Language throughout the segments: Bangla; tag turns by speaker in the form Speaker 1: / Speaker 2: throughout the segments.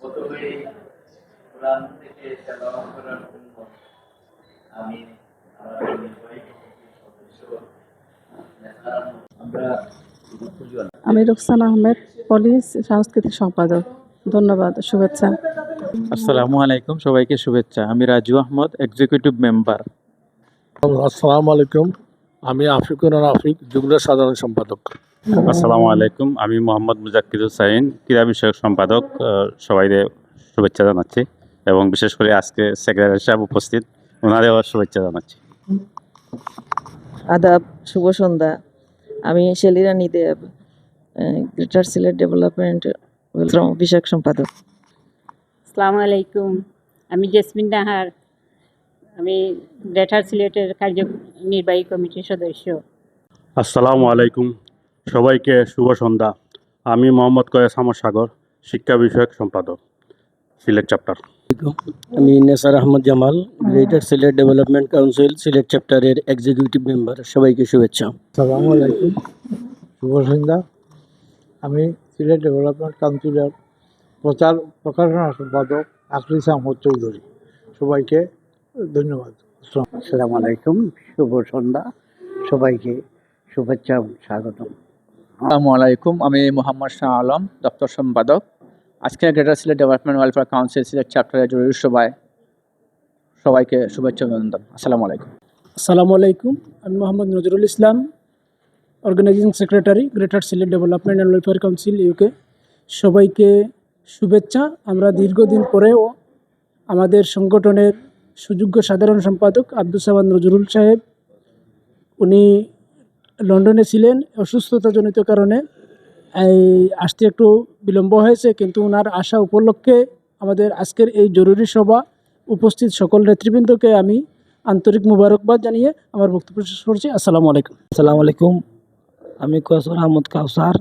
Speaker 1: প্রথমেই কোরআন থেকে তেলাওয়াত করার জন্য আমি আমাদের নির্বাহী কমিটির সদস্য আমরা
Speaker 2: আমি রুকসানা আহমেদ, পুলিশ সাংস্কৃতিক সম্পাদক। ধন্যবাদ, শুভেচ্ছা।
Speaker 3: আসসালামু আলাইকুম, সবাইকে শুভেচ্ছা। আমি রাজু আহমদ, এক্সিকিউটিভ মেম্বার।
Speaker 4: আসসালামু আলাইকুম, আমি আফিকুর আফিক, যুগ্ম সাধারণ সম্পাদক।
Speaker 3: আসসালামু আলাইকুম, আমি মোহাম্মদ মুজাক্কির হুসাইন, ক্রীড়া বিষয়ক সম্পাদক। সবাইকে শুভেচ্ছা জানাচ্ছি এবং বিশেষ করে আজকে সেক্রেটারি সাহেব উপস্থিত, ওনাদেরও শুভেচ্ছা জানাচ্ছি।
Speaker 5: আদাব, শুভ সন্ধ্যা। আমি শেলিরানী দেব, গ্রেটার সিলেট ডেভেলপমেন্ট বিষয়ক সম্পাদক।
Speaker 6: আসসালামু আলাইকুম, আমি জেসমিন নাহার, আমি গ্রেটার সিলেটের নির্বাহী কমিটির সদস্য।
Speaker 7: আসসালামু আলাইকুম, সবাইকে শুভ সন্ধ্যা। আমি মোহাম্মদ কয়েস আহমদ সাগর, শিক্ষা বিষয়ক সম্পাদক, সিলেট চ্যাপ্টার।
Speaker 8: আমি Nesar Ahmad Jamal, greater Sylhet development council Sylhet চ্যাপ্টারের এক্সিকিউটিভ মেম্বার। সবাইকে শুভেচ্ছা।
Speaker 4: আসসালামু আলাইকুম, শুভ সন্ধ্যা। আমি সিলেট ডেভেলপমেন্ট কাউন্সিলের প্রচার প্রকাশনা সম্পাদক আখলিস আহমদ চৌধুরী। সবাইকে ধন্যবাদ।
Speaker 8: আসসালামু আলাইকুম, শুভ সন্ধ্যা। সবাইকে শুভেচ্ছা এবং স্বাগতম।
Speaker 9: আসসালামু আলাইকুম, আমি মোহাম্মদ শাহ আলম, দপ্তর সম্পাদক। আজকে greater Sylhet development welfare council Sylhet চ্যাপ্টারের জরুরি সভায় সবাইকে শুভেচ্ছা অভিনন্দন। আসসালামু আলাইকুম।
Speaker 2: আসসালামু আলাইকুম, আমি Mohammad Nazrul Islam, organising secretary, greater Sylhet development and welfare council UK. সবাইকে শুভেচ্ছা। আমরা দীর্ঘদিন পরেও আমাদের সংগঠনের সুযোগ্য সাধারণ সম্পাদক আব্দুস সামাদ নজরুল সাহেব, উনি লন্ডনে ছিলেন, অসুস্থতাজনিত কারণে আসতে একটু বিলম্ব হয়েছে, কিন্তু ওনার আসা উপলক্ষে আমাদের আজকের এই জরুরি সভা উপস্থিত সকল নেতৃবৃন্দকে আমি আন্তরিক মুবারকবাদ জানিয়ে আমার বক্তব্য শেষ করছি। আসসালামু আলাইকুম।
Speaker 8: আসসালামু আলাইকুম, আমি কৌসর আহমদ কাউসার,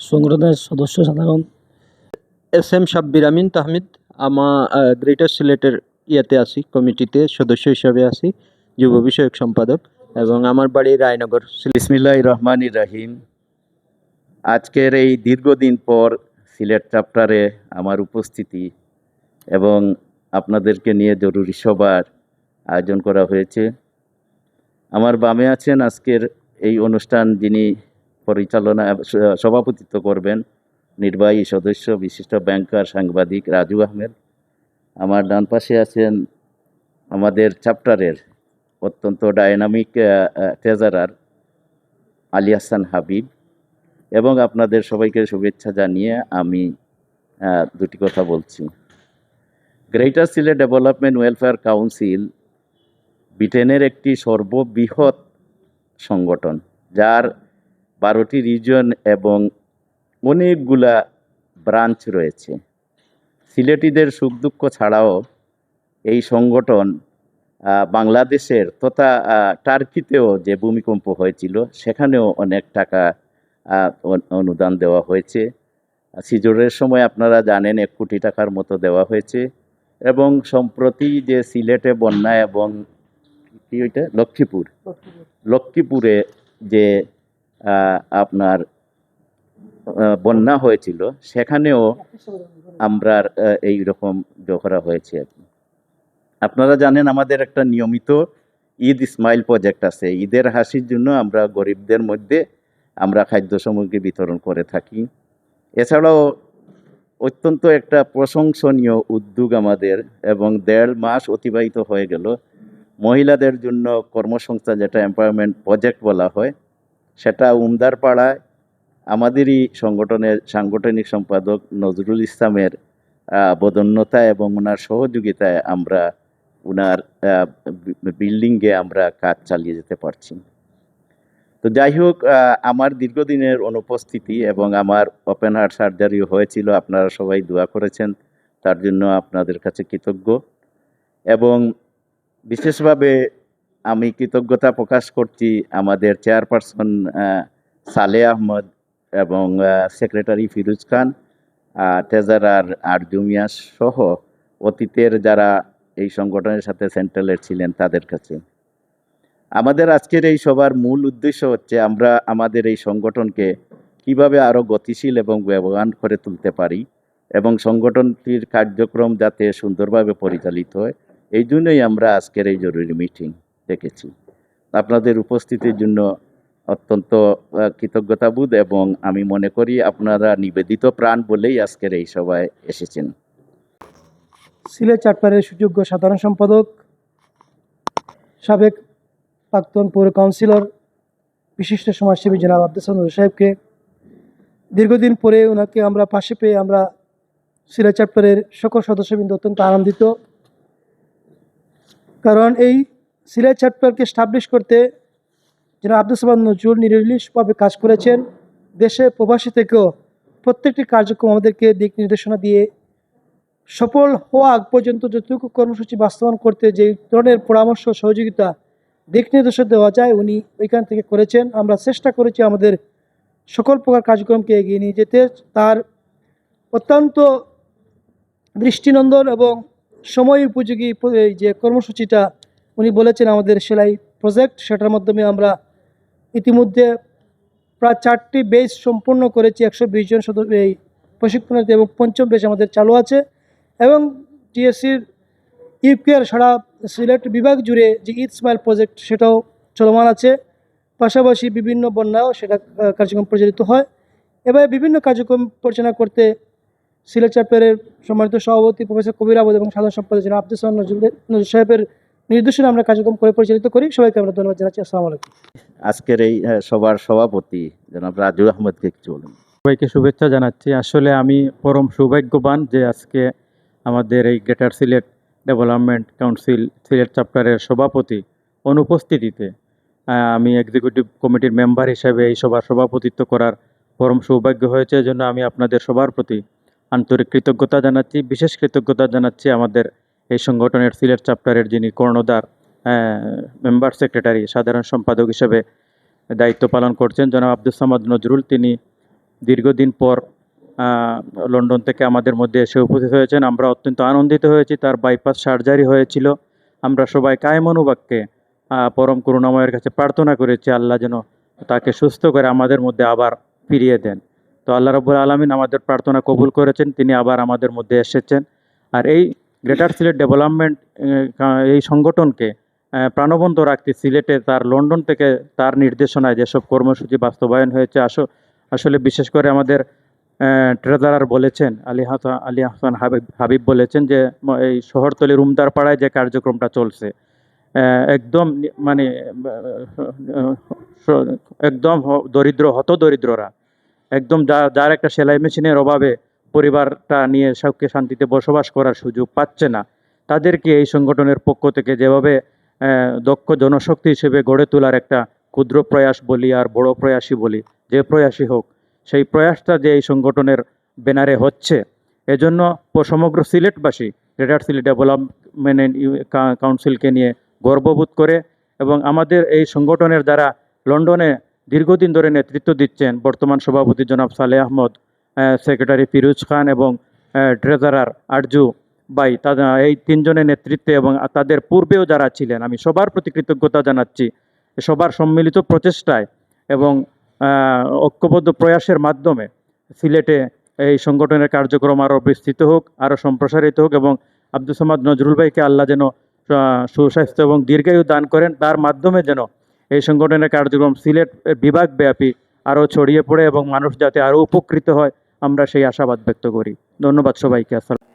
Speaker 8: সংগঠনের সদস্য সাধারণ।
Speaker 10: SM শাব্বির আমিন তাহমিদ, আমার গ্রেটার সিলেটের আছি, কমিটিতে সদস্য হিসাবে আছি, যুব বিষয়ক সম্পাদক, এবং আমার বাড়ি রায়নগর।
Speaker 1: বিসমিল্লাহির রহমানির রহিম। আজকের এই দীর্ঘদিন পর সিলেট চ্যাপ্টারে আমার উপস্থিতি এবং আপনাদেরকে নিয়ে জরুরি সভার আয়োজন করা হয়েছে। আমার বামে আছেন আজকের এই অনুষ্ঠান যিনি সভাপতিত্ব করবেন, নির্বাহী সদস্য বিশিষ্ট ব্যাংকার সাংবাদিক রাজু আহমেদ। আমার ডান পাশে আছেন আমাদের চ্যাপ্টারের অত্যন্ত ডায়নামিক ট্রেজারার আলী হাসান হাবিব। এবং আপনাদের সবাইকে শুভেচ্ছা জানিয়ে আমি দুটি কথা বলছি। Greater Sylhet development welfare council ব্রিটেনের একটি সর্ববৃহৎ সংগঠন, যার 12টি রিজন এবং অনেকগুলা ব্রাঞ্চ রয়েছে। সিলেটিদের সুখ দুঃখ ছাড়াও এই সংগঠন বাংলাদেশের তথা টার্কিতেও যে ভূমিকম্প হয়েছিল সেখানেও অনেক টাকা অনুদান দেওয়া হয়েছে। সিজরের সময় আপনারা জানেন 1 কোটি টাকার মতো দেওয়া হয়েছে। এবং সম্প্রতি যে সিলেটে বন্যা এবং কি ওইটা লক্ষ্মীপুরে যে আপনার বন্যা হয়েছিল সেখানেও আমরা এই রকম করা হয়েছে। আপনারা জানেন আমাদের একটা নিয়মিত ঈদ স্মাইল প্রজেক্ট আছে। ঈদের হাসির জন্য আমরা গরিবদের মধ্যে আমরা খাদ্য সামগ্রী বিতরণ করে থাকি। এছাড়াও অত্যন্ত একটা প্রশংসনীয় উদ্যোগ আমাদের, এবং 1.5 মাস অতিবাহিত হয়ে গেল, মহিলাদের জন্য কর্মসংস্থান যেটা এমপাওয়ারমেন্ট প্রজেক্ট বলা হয়, সেটা উমদারপাড়ায় আমাদেরই সংগঠনের সাংগঠনিক সম্পাদক নজরুল ইসলামের বদন্যতা এবং ওনার সহযোগিতায় আমরা ওনার বিল্ডিংয়ে আমরা কাজ চালিয়ে যেতে পারছি। তো যাই হোক, আমার দীর্ঘদিনের অনুপস্থিতি এবং আমার ওপেন হার্ট সার্জারিও হয়েছিল, আপনারা সবাই দোয়া করেছেন, তার জন্য আপনাদের কাছে কৃতজ্ঞ। এবং বিশেষভাবে আমি কৃতজ্ঞতা প্রকাশ করছি আমাদের চেয়ারপারসন সালে আহমদ এবং সেক্রেটারি ফিরোজ খান, ট্রেজারার আরজু মিয়া সহ অতীতের যারা এই সংগঠনের সাথে সেন্ট্রালের ছিলেন তাদের কাছে। আমাদের আজকের এই সভার মূল উদ্দেশ্য হচ্ছে আমরা আমাদের এই সংগঠনকে কিভাবে আরও গতিশীল এবং ব্যবহার করে তুলতে পারি এবং সংগঠনটির কার্যক্রম যাতে সুন্দরভাবে পরিচালিত হয়, এই জন্যই আমরা আজকের এই জরুরি মিটিং ডেকেছি। আপনাদের উপস্থিতির জন্য অত্যন্ত কৃতজ্ঞতাবোধ, এবং আমি মনে করি আপনারা নিবেদিত প্রাণ বলেই আজকের এই সভায় এসেছেন।
Speaker 2: সিলেট চ্যাপ্টারের সুযোগ্য সাধারণ সম্পাদক, সাবেক প্রাক্তন পৌর কাউন্সিলর, বিশিষ্ট সমাজসেবী জনাব আব্দুস সামাদ সাহেবকে দীর্ঘদিন পরে ওনাকে আমরা পাশে পেয়ে আমরা সিলেট চ্যাপ্টারের সকল সদস্যবৃন্দ অত্যন্ত আনন্দিত। কারণ এই সিলেট চ্যাপ্টারকে স্টাবলিশ করতে জনাব আব্দুস সামাদ নজরুল নিরলসভাবে কাজ করেছেন। দেশে প্রবাসী থেকেও প্রত্যেকটি কার্যক্রম আমাদেরকে দিক নির্দেশনা দিয়ে সফল হওয়া আগ পর্যন্ত যতটুকু কর্মসূচি বাস্তবায়ন করতে যে ধরনের পরামর্শ সহযোগিতা দিক নির্দেশনা দেওয়া যায় উনি ওইখান থেকে করেছেন। আমরা চেষ্টা করেছি আমাদের সকল প্রকার কার্যক্রমকে এগিয়ে নিয়ে যেতে। তার অত্যন্ত দৃষ্টিনন্দন এবং সময় উপযোগী এই যে কর্মসূচিটা উনি বলেছেন আমাদের সেলাই প্রজেক্ট, সেটার মাধ্যমে আমরা ইতিমধ্যে প্রায় 4টি বেস সম্পূর্ণ করেছি, 120 জন সদস্য এই প্রশিক্ষণার্থী, এবং 5ম বেস আমাদের চালু আছে। এবং টিএসসির ইউকের সারা সিলেট বিভাগ জুড়ে যে ঈদ স্মাইল প্রজেক্ট সেটাও চলমান আছে। পাশাপাশি বিভিন্ন বন্যাও সেটা কার্যক্রম পরিচালিত হয়। এভাবে বিভিন্ন কার্যক্রম পরিচালনা করতে সিলেট চ্যাপ্টারের সম্মানিত সভাপতি প্রফেসর কবির আহমদ এবং সাধারণ সম্পাদক জনাব আব্দুস সামাদ নজরুল সাহেবের নির্দেশনা আমরা কার্যক্রম করে পরিচালিত করি। সবাইকে আমরা ধন্যবাদ জানাচ্ছি। আসসালামু আলাইকুম।
Speaker 1: আজকের এই সভার সভাপতি জনাব রাজু আহমদকে কিছু বলুন।
Speaker 3: সবাইকে শুভেচ্ছা জানাচ্ছি। আসলে আমি পরম সৌভাগ্যবান যে আজকে আমাদের এই greater Sylhet development council Sylhet চ্যাপ্টারের সভাপতি অনুপস্থিতিতে আমি এক্সিকিউটিভ কমিটির মেম্বার হিসেবে এই সভার সভাপতিত্ব করার পরম সৌভাগ্য হয়েছে। এজন্য আমি আপনাদের সবার প্রতি আন্তরিক কৃতজ্ঞতা জানাচ্ছি। বিশেষ কৃতজ্ঞতা জানাচ্ছি আমাদের এই সংগঠনের সিলেট চ্যাপ্টারের যিনি কর্ণধার মেম্বার সেক্রেটারি সাধারণ সম্পাদক হিসেবে দায়িত্ব পালন করছেন জনাব আব্দুস সামাদ নজরুল। তিনি দীর্ঘদিন পর লন্ডন থেকে আমাদের মধ্যে এসে উপস্থিত হয়েছেন। আমরা অত্যন্ত আনন্দিত হয়েছি। তার বাইপাস সার্জারি হয়েছিল। আমরা সবাই কায়মনোবাক্যে পরম করুণাময়ের কাছে প্রার্থনা করেছি আল্লাহ যেন তাকে সুস্থ করে আমাদের মধ্যে আবার ফিরিয়ে দেন। তো আল্লাহ রাব্বুল আলামিন আমাদের প্রার্থনা কবুল করেছেন, তিনি আবার আমাদের মধ্যে এসেছেন। আর এই গ্রেটার সিলেট ডেভেলপমেন্ট এই সংগঠনকে প্রাণবন্ত রাখতে সিলেটে তার লন্ডন থেকে তার নির্দেশনায় যেসব কর্মসূচি বাস্তবায়ন হয়েছে আসলে বিশেষ করে আমাদের ট্রেজারার বলেছেন আলী হাসান হাবিব বলেছেন যে এই শহরতলির উমদার পাড়ায় যে কার্যক্রমটা চলছে একদম মানে একদম হতদরিদ্ররা একদম যার একটা সেলাই মেশিনের অভাবে পরিবারটা নিয়ে সুখে শান্তিতে বসবাস করার সুযোগ পাচ্ছে না, তাদেরকে এই সংগঠনের পক্ষ থেকে যেভাবে দক্ষ জনশক্তি হিসেবে গড়ে তোলার একটা ক্ষুদ্র প্রয়াস বলি আর বড় প্রয়াসই বলি, যে প্রয়াসই হোক, সেই প্রয়াসটা যে এই সংগঠনের ব্যানারে হচ্ছে, এজন্য সমগ্র সিলেটবাসী গ্রেটার সিলেট ডেভেলপমেন্ট কাউন্সিলকে নিয়ে গর্ববোধ করে। এবং আমাদের এই সংগঠনের যারা লন্ডনে দীর্ঘদিন ধরে নেতৃত্ব দিচ্ছেন, বর্তমান সভাপতি জনাব সালেহ আহমদ, সেক্রেটারি ফিরোজ খান এবং ট্রেজারার আরজু ভাই, এই 3 জনের নেতৃত্বে এবং তাদের পূর্বেও যারা ছিলেন, আমি সবার প্রতি কৃতজ্ঞতা জানাচ্ছি। সবার সম্মিলিত প্রচেষ্টায় এবং ঐক্যবদ্ধ প্রয়াসের মাধ্যমে সিলেটে এই সংগঠনের কার্যক্রম আরও বিস্তৃত হোক, আরও সম্প্রসারিত হোক, এবং আব্দুস সামাদ নজরুল ভাইকে আল্লাহ যেন সুস্বাস্থ্য এবং দীর্ঘায়ু দান করেন, তার মাধ্যমে যেন এই সংগঠনের কার্যক্রম সিলেট বিভাগব্যাপী আরও ছড়িয়ে পড়ে এবং মানুষ যাতে আরও উপকৃত হয়, আমরা সেই আশাবাদ ব্যক্ত করি। ধন্যবাদ সবাইকে। আসসালাম।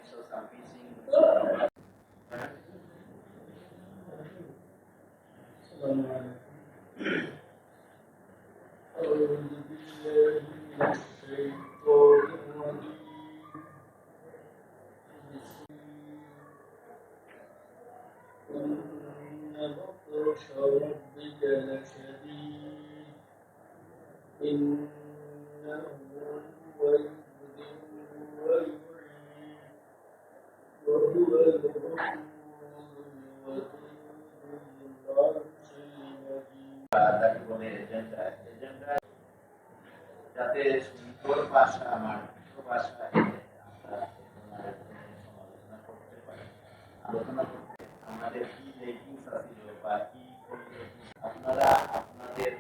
Speaker 1: যাতে সুন্দর ভাষা আমার ভাষা সমালোচনা করতে পারি, আলোচনা করতে আমাদের কি লেগিংস আছে বা কি আপনারা আপনাদের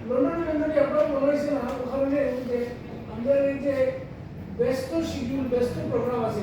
Speaker 2: লন্ডনে আমরা মনে হয়েছিল ওখানে আমাদের এই যে ব্যস্ত শিডিউল বেস্ট প্রোগ্রাম আছে